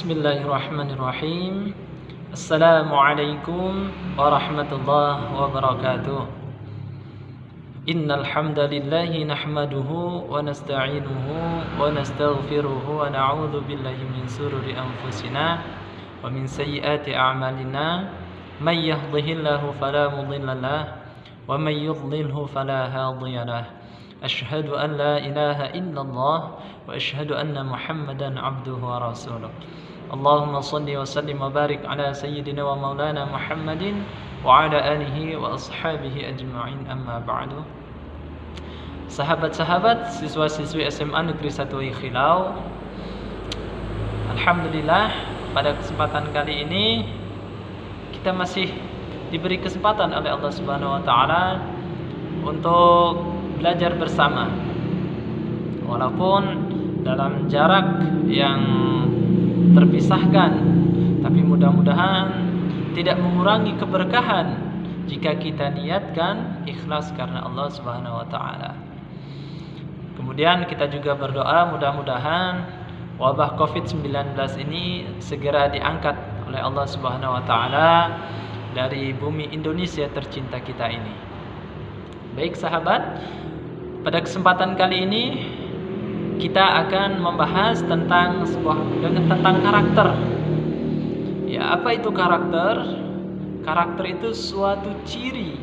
Bismillahirrahmanirrahim. Assalamualaikum warahmatullahi wabarakatuh. Innal hamdalillahi nahmaduhu wa nasta'inuhu wa nastaghfiruhu wa na'udzu billahi min shururi anfusina wa min sayyiati a'malina. May yahdihillahu fala mudilla lahu wa may yudlilhu fala hadiya lahu. Asyhadu an la ilaha illallah wa asyhadu anna Muhammadan abduhu wa rasuluh. Allahumma salli wa sallim wa barik ala sayyidina wa maulana Muhammadin wa ala alihi wa ashabihi ajma'in, amma ba'du. Sahabat-sahabat siswa-siswi SMA Negeri 1 Ikhilau, alhamdulillah pada kesempatan kali ini kita masih diberi kesempatan oleh Allah Subhanahu wa taala untuk belajar bersama, walaupun dalam jarak yang terpisahkan, tapi mudah-mudahan tidak mengurangi keberkahan jika kita niatkan ikhlas karena Allah Subhanahu wa taala. Kemudian kita juga berdoa mudah-mudahan wabah Covid-19 ini segera diangkat oleh Allah Subhanahu wa taala dari bumi Indonesia tercinta kita ini. Baik sahabat, pada kesempatan kali ini kita akan membahas tentang karakter. Ya, apa itu karakter? Karakter itu suatu ciri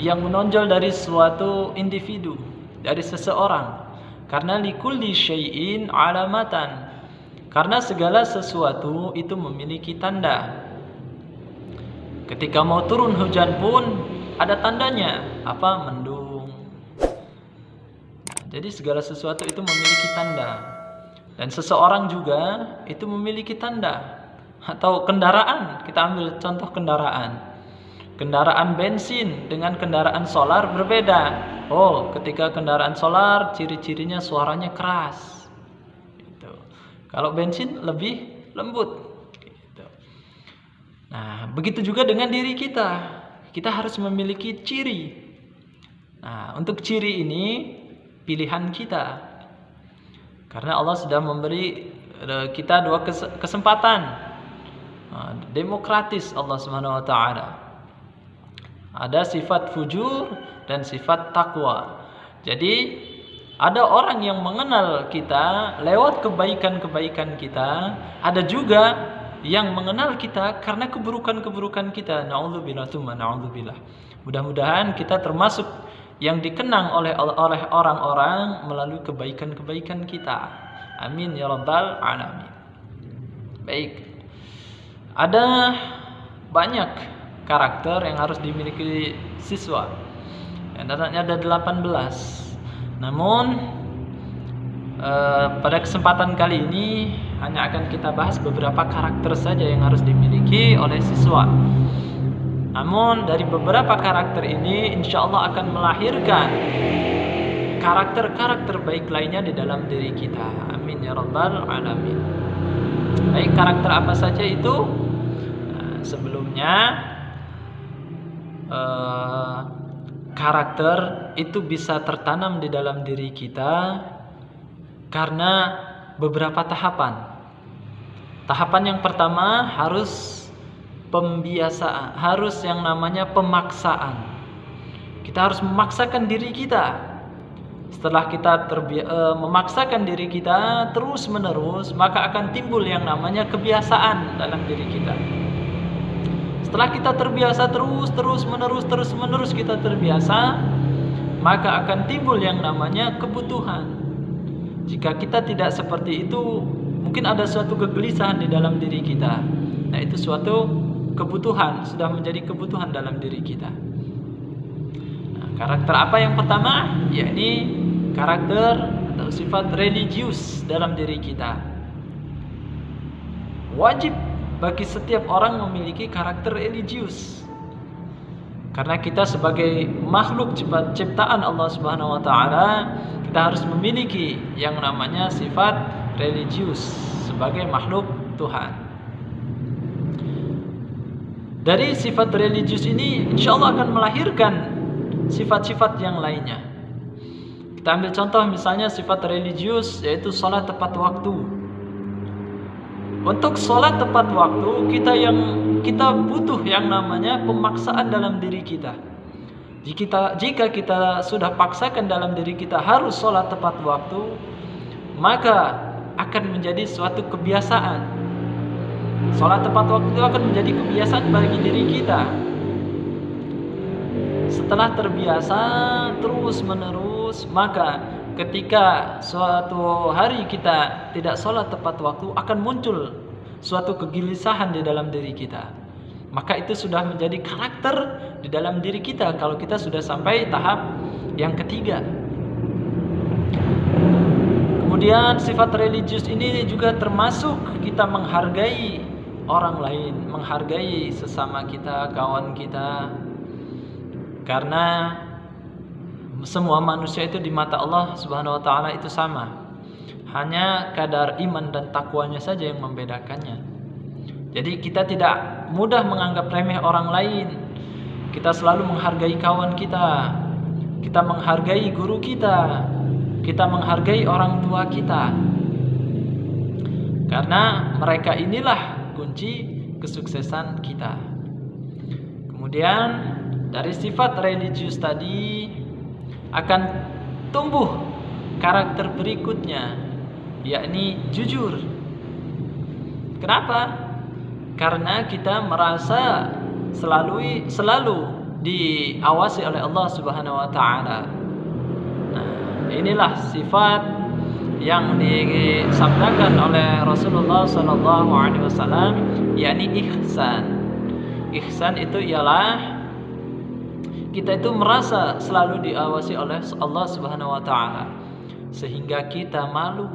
yang menonjol dari suatu individu, dari seseorang. Karena likulli syai'in alamatan. Karena segala sesuatu itu memiliki tanda. Ketika mau turun hujan pun ada tandanya. Apa? Mendung. Jadi segala sesuatu itu memiliki tanda. Dan seseorang juga itu memiliki tanda. Atau kendaraan, kita ambil contoh kendaraan. Kendaraan bensin dengan kendaraan solar berbeda. Oh, ketika kendaraan solar ciri-cirinya suaranya keras. Gitu. Kalau bensin lebih lembut. Gitu. Nah, begitu juga dengan diri kita. Kita harus memiliki ciri. Nah, untuk ciri ini pilihan kita, karena Allah sudah memberi kita dua kesempatan demokratis. Allah Subhanahu wa taala ada sifat fujur dan sifat takwa. Jadi ada orang yang mengenal kita lewat kebaikan-kebaikan kita, ada juga yang mengenal kita karena keburukan-keburukan kita. Na'udzubillah tsumma na'udzubillah. Mudah-mudahan kita termasuk yang dikenang oleh orang-orang melalui kebaikan-kebaikan kita. Amin ya rabbal alamin. Baik. Ada banyak karakter yang harus dimiliki siswa. Yang ada 18. Namun pada kesempatan kali ini hanya akan kita bahas beberapa karakter saja yang harus dimiliki oleh siswa. Namun dari beberapa karakter ini insya Allah akan melahirkan karakter-karakter baik lainnya di dalam diri kita. Amin ya rabbal alamin. Baik, karakter apa saja itu? Nah, sebelumnya karakter itu bisa tertanam di dalam diri kita karena beberapa tahapan. Tahapan yang pertama harus pembiasaan, harus yang namanya pemaksaan. Kita harus memaksakan diri kita. Setelah kita memaksakan diri kita terus menerus, maka akan timbul yang namanya kebiasaan dalam diri kita. Setelah kita terbiasa terus menerus kita terbiasa, maka akan timbul yang namanya kebutuhan. Jika kita tidak seperti itu, mungkin ada suatu kegelisahan di dalam diri kita. Nah, itu suatu kebutuhan, sudah menjadi kebutuhan dalam diri kita. Nah, karakter apa yang pertama? Yakni karakter atau sifat religius dalam diri kita. Wajib bagi setiap orang memiliki karakter religius. Karena kita sebagai makhluk ciptaan Allah Subhanahu wa taala, kita harus memiliki yang namanya sifat religius sebagai makhluk Tuhan. Dari sifat religius ini insya Allah akan melahirkan sifat-sifat yang lainnya. Kita ambil contoh misalnya sifat religius, yaitu sholat tepat waktu. Untuk sholat tepat waktu, kita butuh yang namanya pemaksaan dalam diri kita. Jika kita sudah paksakan dalam diri kita harus sholat tepat waktu, maka akan menjadi suatu kebiasaan. Sholat tepat waktu itu akan menjadi kebiasaan bagi diri kita. Setelah terbiasa terus menerus, maka ketika suatu hari kita tidak sholat tepat waktu, akan muncul suatu kegelisahan di dalam diri kita. Maka itu sudah menjadi karakter di dalam diri kita kalau kita sudah sampai tahap yang ketiga. Kemudian sifat religius ini juga termasuk kita menghargai orang lain, menghargai sesama kita, kawan kita. Karena semua manusia itu di mata Allah Subhanahu wa taala itu sama. Hanya kadar iman dan takwanya saja yang membedakannya. Jadi kita tidak mudah menganggap remeh orang lain. Kita selalu menghargai kawan kita. Kita menghargai guru kita. Kita menghargai orang tua kita. Karena mereka inilah kunci kesuksesan kita. Kemudian dari sifat religius tadi akan tumbuh karakter berikutnya, yakni jujur. Kenapa? Karena kita merasa selalu diawasi oleh Allah Subhanahu wa taala. Nah, inilah sifat yang disabdakan oleh Rasulullah sallallahu alaihi wasallam, yakni ihsan. Ihsan itu ialah kita itu merasa selalu diawasi oleh Allah Subhanahu wa taala, sehingga kita malu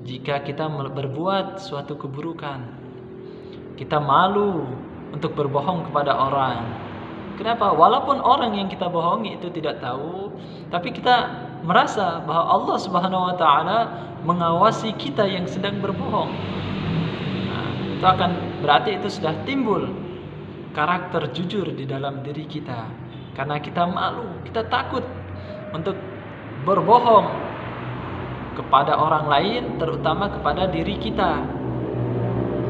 jika kita berbuat suatu keburukan. Kita malu untuk berbohong kepada orang. Kenapa? Walaupun orang yang kita bohongi itu tidak tahu, tapi kita merasa bahwa Allah Subhanahu wa taala mengawasi kita yang sedang berbohong. Nah, itu akan berarti itu sudah timbul karakter jujur di dalam diri kita. Karena kita malu, kita takut untuk berbohong kepada orang lain, terutama kepada diri kita.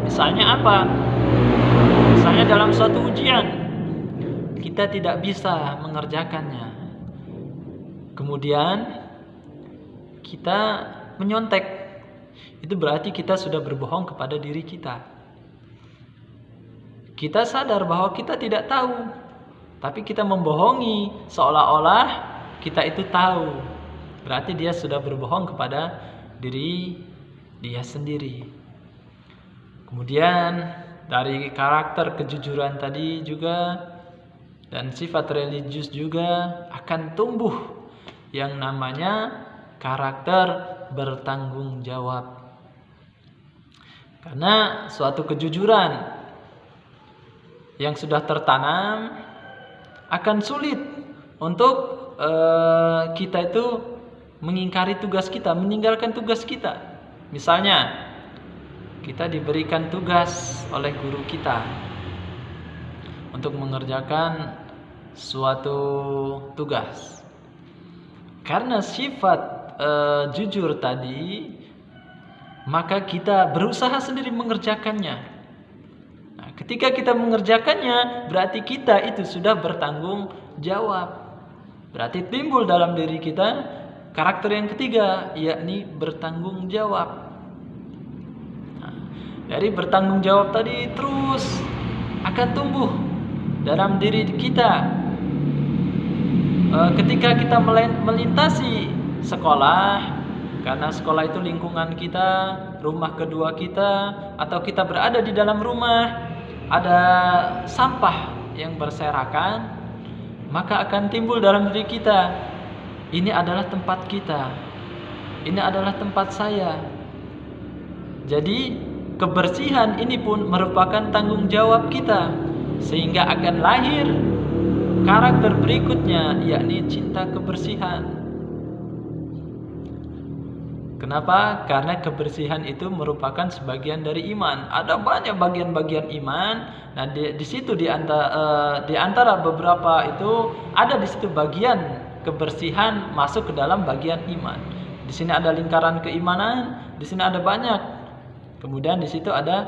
Misalnya apa? Misalnya dalam suatu ujian kita tidak bisa mengerjakannya. Kemudian kita menyontek. Itu berarti kita sudah berbohong kepada diri kita. Kita sadar bahwa kita tidak tahu, tapi kita membohongi seolah-olah kita itu tahu. Berarti dia sudah berbohong kepada diri dia sendiri. Kemudian dari karakter kejujuran tadi juga dan sifat religius juga akan tumbuh yang namanya karakter bertanggung jawab. Karena suatu kejujuran yang sudah tertanam akan sulit untuk kita itu mengingkari tugas kita, meninggalkan tugas kita. Misalnya kita diberikan tugas oleh guru kita untuk mengerjakan suatu tugas. Karena sifat jujur tadi, maka kita berusaha sendiri mengerjakannya. Nah, ketika kita mengerjakannya, berarti kita itu sudah bertanggung jawab. Berarti timbul dalam diri kita karakter yang ketiga, yakni bertanggung jawab. Dari bertanggung jawab tadi terus akan tumbuh dalam diri kita. Ketika kita melintasi sekolah, karena sekolah itu lingkungan kita, rumah kedua kita, atau kita berada di dalam rumah, ada sampah yang berserakan, maka akan timbul dalam diri kita, ini adalah tempat kita, ini adalah tempat saya. Jadi kebersihan ini pun merupakan tanggung jawab kita, sehingga akan lahir karakter berikutnya, yakni cinta kebersihan. Kenapa? Karena kebersihan itu merupakan sebagian dari iman. Ada banyak bagian-bagian iman. Nah, di situ di antara beberapa itu ada di situ bagian kebersihan masuk ke dalam bagian iman. Di sini ada lingkaran keimanan, di sini ada banyak Kemudian di situ ada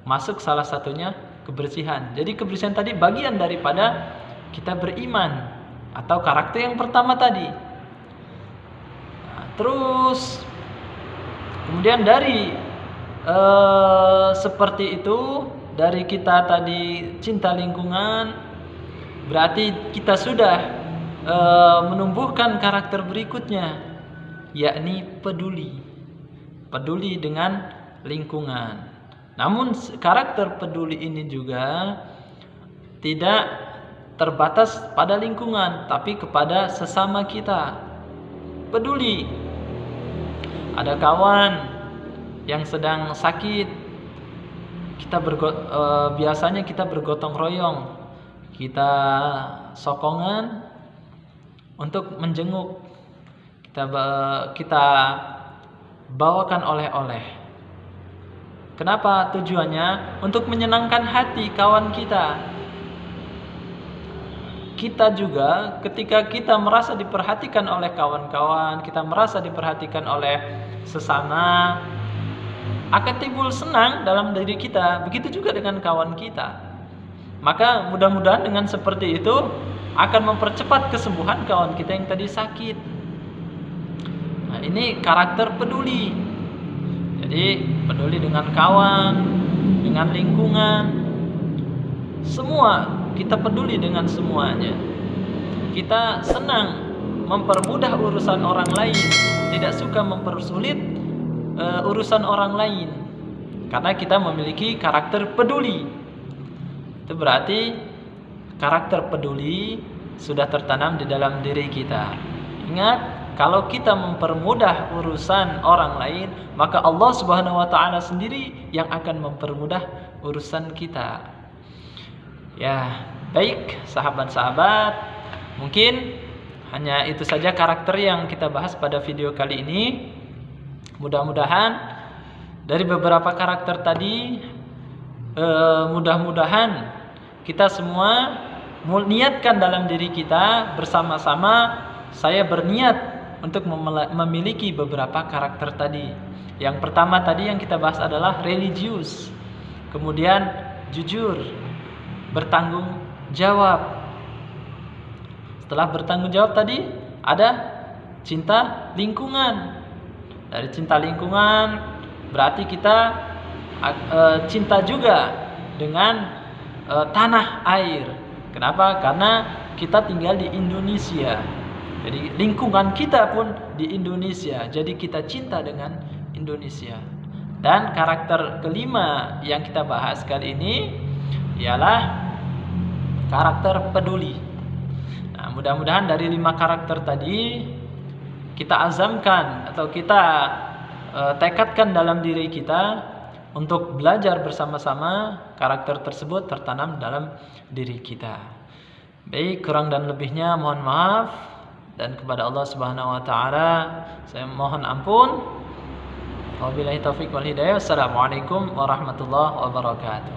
masuk salah satunya kebersihan. Jadi kebersihan tadi bagian daripada kita beriman atau karakter yang pertama tadi. Nah, terus kemudian dari seperti itu, dari kita tadi cinta lingkungan, berarti kita sudah menumbuhkan karakter berikutnya, yakni peduli dengan lingkungan. Namun karakter peduli ini juga tidak terbatas pada lingkungan, tapi kepada sesama kita. Peduli. Ada kawan yang sedang sakit, biasanya kita bergotong royong, kita sokongan untuk menjenguk, kita bawakan oleh-oleh. Kenapa? Tujuannya untuk menyenangkan hati kawan kita. Kita juga ketika kita merasa diperhatikan oleh kawan-kawan, kita merasa diperhatikan oleh sesama, akan timbul senang dalam diri kita. Begitu juga dengan kawan kita. Maka mudah-mudahan dengan seperti itu akan mempercepat kesembuhan kawan kita yang tadi sakit. Nah, ini karakter peduli. Jadi peduli dengan kawan, dengan lingkungan, semua kita peduli dengan semuanya. Kita senang mempermudah urusan orang lain, tidak suka mempersulit urusan orang lain, karena kita memiliki karakter peduli. Itu berarti karakter peduli sudah tertanam di dalam diri kita. Ingat, kalau kita mempermudah urusan orang lain, maka Allah Subhanahu wa taala sendiri yang akan mempermudah urusan kita. Ya, baik sahabat-sahabat, mungkin hanya itu saja karakter yang kita bahas pada video kali ini. Mudah-mudahan dari beberapa karakter tadi, mudah-mudahan kita semua niatkan dalam diri kita bersama-sama. Saya berniat untuk memiliki beberapa karakter tadi. Yang pertama tadi yang kita bahas adalah religius, kemudian jujur, bertanggung jawab. Setelah bertanggung jawab tadi ada cinta lingkungan. Dari cinta lingkungan berarti kita cinta juga dengan tanah air. Kenapa? Karena kita tinggal di Indonesia. Jadi lingkungan kita pun di Indonesia. Jadi kita cinta dengan Indonesia. Dan karakter kelima yang kita bahas kali ini ialah karakter peduli. Nah, mudah-mudahan dari 5 karakter tadi kita azamkan atau kita tekadkan dalam diri kita untuk belajar bersama-sama, karakter tersebut tertanam dalam diri kita. Baik, kurang dan lebihnya mohon maaf, dan kepada Allah Subhanahu wa taala saya mohon ampun. Wabillahi taufik wal hidayah. Assalamualaikum warahmatullahi wabarakatuh.